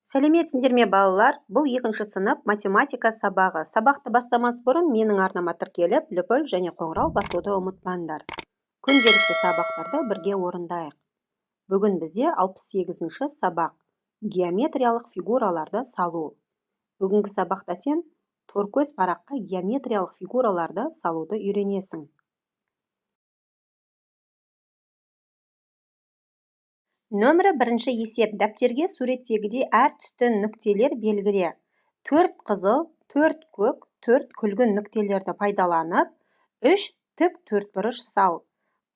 Сәлеметсіңдер ме балалар? Бұл екінші сынып математика сабағы. Сабақты бастамас бұрын менің арнама тіркеліп, лүпіл және қоңырау басуды ұмытпаңдар. Күнделікті сабақтарды бірге орындайық. Бүгін бізде 68-ші сабақ. Геометриялық фигураларды салу. Бүгінгі сабақта сен торкөз параққа геометриялық фигураларды салуды үйренесің. Нөмірі бірінші есеп. Дәптерге суреттегідей әр түсті нүктелер белгіле. 4 қызыл, 4 көк, 4 күлгін нүктелерді пайдаланып, 3 тік төртбұрыш сал.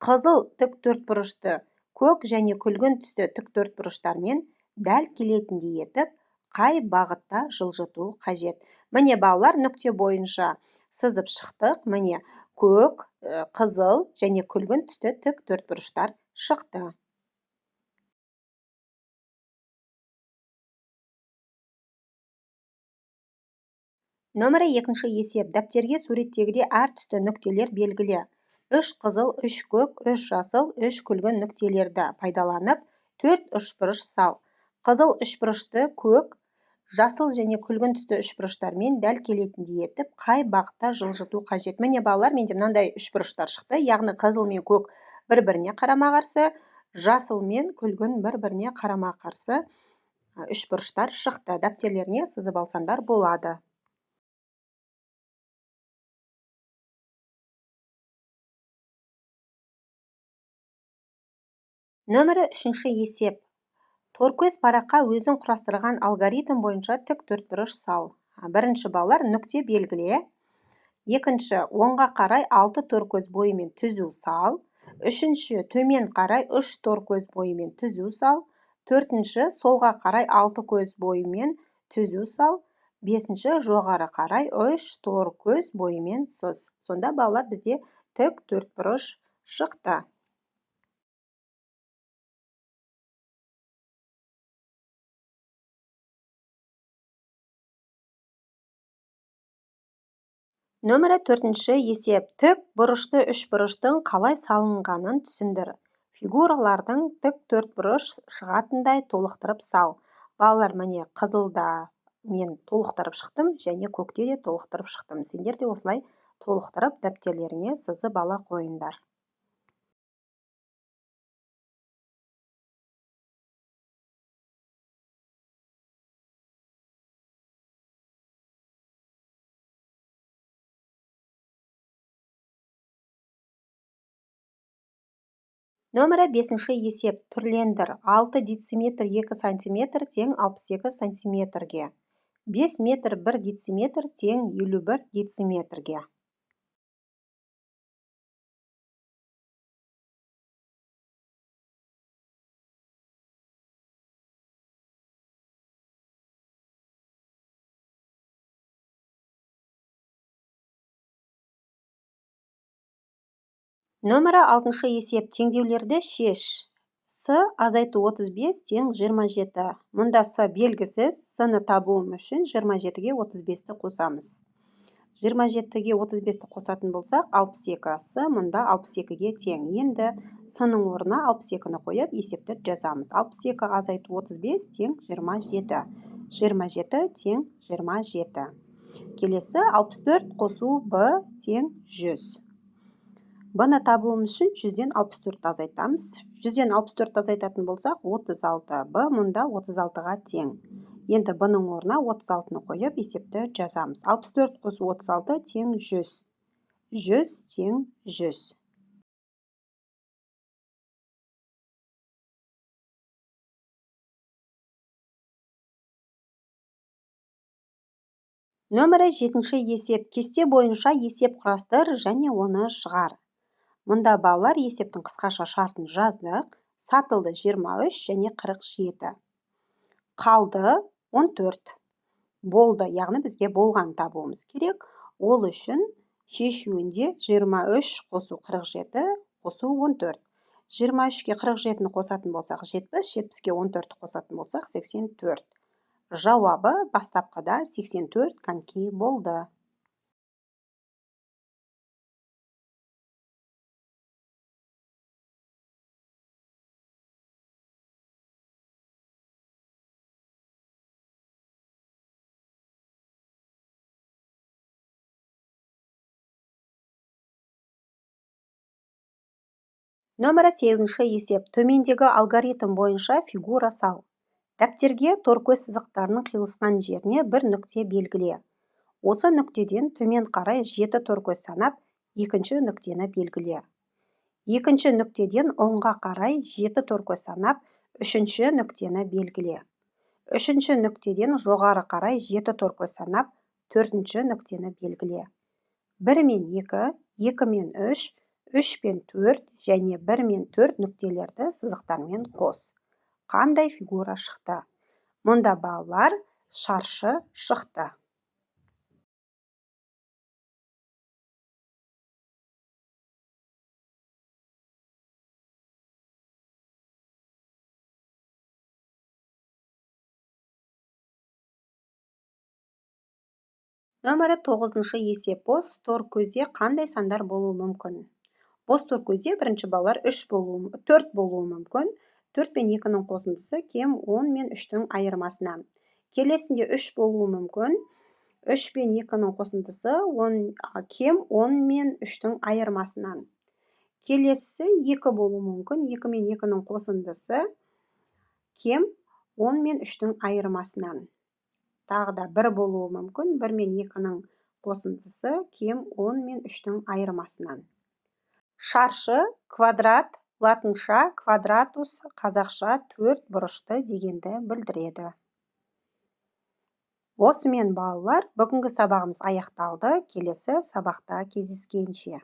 Қызыл тік төртбұрышты көк және күлгін түсті тік төртбұрыштармен дәл келетіндей етіп, қай бағытта жылжыту қажет. Міне балалар, нүкте бойынша сызып шықтық. Міне көк, қызыл және күлгін түсті тік төртбұрыштар шықты. Нөмірі екінші есеп. Дәптерге суреттегідей әр түсті нүктелер белгіле. 3 қызыл, 3 көк, 3 жасыл, 3 күлгін нүктелерді пайдаланып, 4 үшбұрыш сал. Қызыл үшбұрышты көк, жасыл және күлгін түсті үшбұрыштармен дәл келетіндей етіп, қай бағытта жылжыту қажет. Міне балалар, менде мынандай үшбұрыштар шықты. Яғни қызыл мен көк бір-біріне қарама-қарсы, жасыл мен күлгін бір-біріне қарама-қарсы үшбұрыштар шықты. Дәптерлеріне сызып алсаңдар болады. Нөмірі үшінші есеп. Торкөз параққа өзің құрастырған алгоритм бойынша тік төртбұрыш сал. Бірінші балалар, нүкте белгіле. Екінші, оңға қарай 6 торкөз бойымен түзу сал. Үшінші, төмен қарай 3 торкөз бойымен түзу сал. Төртінші, солға қарай 6 көз бойымен түзу сал. Бесінші, жоғары қарай 3 торкөз бойымен сыз. Сонда балалар, бізде тік төртбұрыш шықты. Нөмірі төртінші есеп. Тік бұрышты үшбұрыштың қалай салынғанын түсіндір. Фигуралардың тік төртбұрыш шығатындай толықтырып сал. Балалар, міне қызылда мен толықтырып шықтым және көкте де толықтырып шықтым. Сендер де осылай толықтырып дәптерлеріңе сызып ала қойыңдар. Нөмірі бесінші есеп. Түрлендір. 6 дециметр 2 сантиметр тең 62 сантиметрге. 5 метр 1 дециметр тең 51 дециметрге. Нөмірі алтыншы есеп. Теңдеулерді шеш. С азайту 35 тең 27. Мұнда С белгісіз. С-ны табуым үшін 27-ге 35-ті қосамыз. 27-ге 35-ті қосатын болсақ, 62. С мұнда 62-ге тең. Енді С-ның орнына 62-ні қойып, есепті жазамыз. 62 азайту 35 тең 27. 27 тең 27. Келесі 64 қосу Б тең 100. Бұны табуым үшін 100-ден 64 азайтамыз. 100-ден 64 азайтатын болсақ, 36. Б мұнда 36-ға тең. Енді бұның орнына 36-ны қойып, есепті жазамыз. 64 қосу 36 тең 100. 100 тең 100. Нөмірі 7-ші есеп. Кесте бойынша есеп құрастыр және оны шығар. Мұнда балалар есептің қысқаша шартын жаздық. Сатылды 23 және 47. Қалды 14. Болды, яғни бізге болған табуымыз керек. Ол үшін шешуінде 23 қосу 47, қосу 14. 23-ке 47-ні қосатын болсақ 70, 70-ке 14-ті қосатын болсақ 84. Жауабы бастапқыда 84 коньки болды. Нөмірі 8-ші есеп. Төмендегі алгоритм бойынша фигура сал. Дәптерге торкөз сызықтарының қиылысқан жеріне бір нүкте белгіле. Осы нүктеден төмен қарай 7 торкөз санап, екінші нүктені белгіле. Екінші нүктеден оңға қарай 7 торкөз санап, үшінші нүктені белгіле. Үшінші нүктеден жоғары қарай 7 торкөз санап, төртінші нүктені белгіле. 1 мен 2, 2 мен 3, 3 пен 4 және 1 мен 4 нүктелерді сызықтармен қос. Қандай фигура шықты? Мұнда балалар шаршы шықты. Нөмірі 9-шы есеп. Бос торкөзде қандай сандар болуы мүмкін? Бос торкөзде бірінші балалар 4 болуы мүмкін. 4 пен 2-ның қосындысы кем 10 мен 3-тің айырмасынан. Келесінде 3 болуы мүмкін. 3 пен 2-ның қосындысы кем 10 мен 3-тің айырмасынан. Келесі 2 болуы мүмкін. 2 мен 2-ның қосындысы кем 10 мен 3-тің айырмасынан. Тағы да 1 болуы мүмкін. 1 мен 2-ның қосындысы кем 10 мен 3-тің айырмасынан. Шаршы, квадрат, латынша, квадратус, қазақша 4 бұрышты дегенді білдіреді. Осымен балалар, бүгінгі сабағымыз аяқталды. Келесі сабақта кездескенше.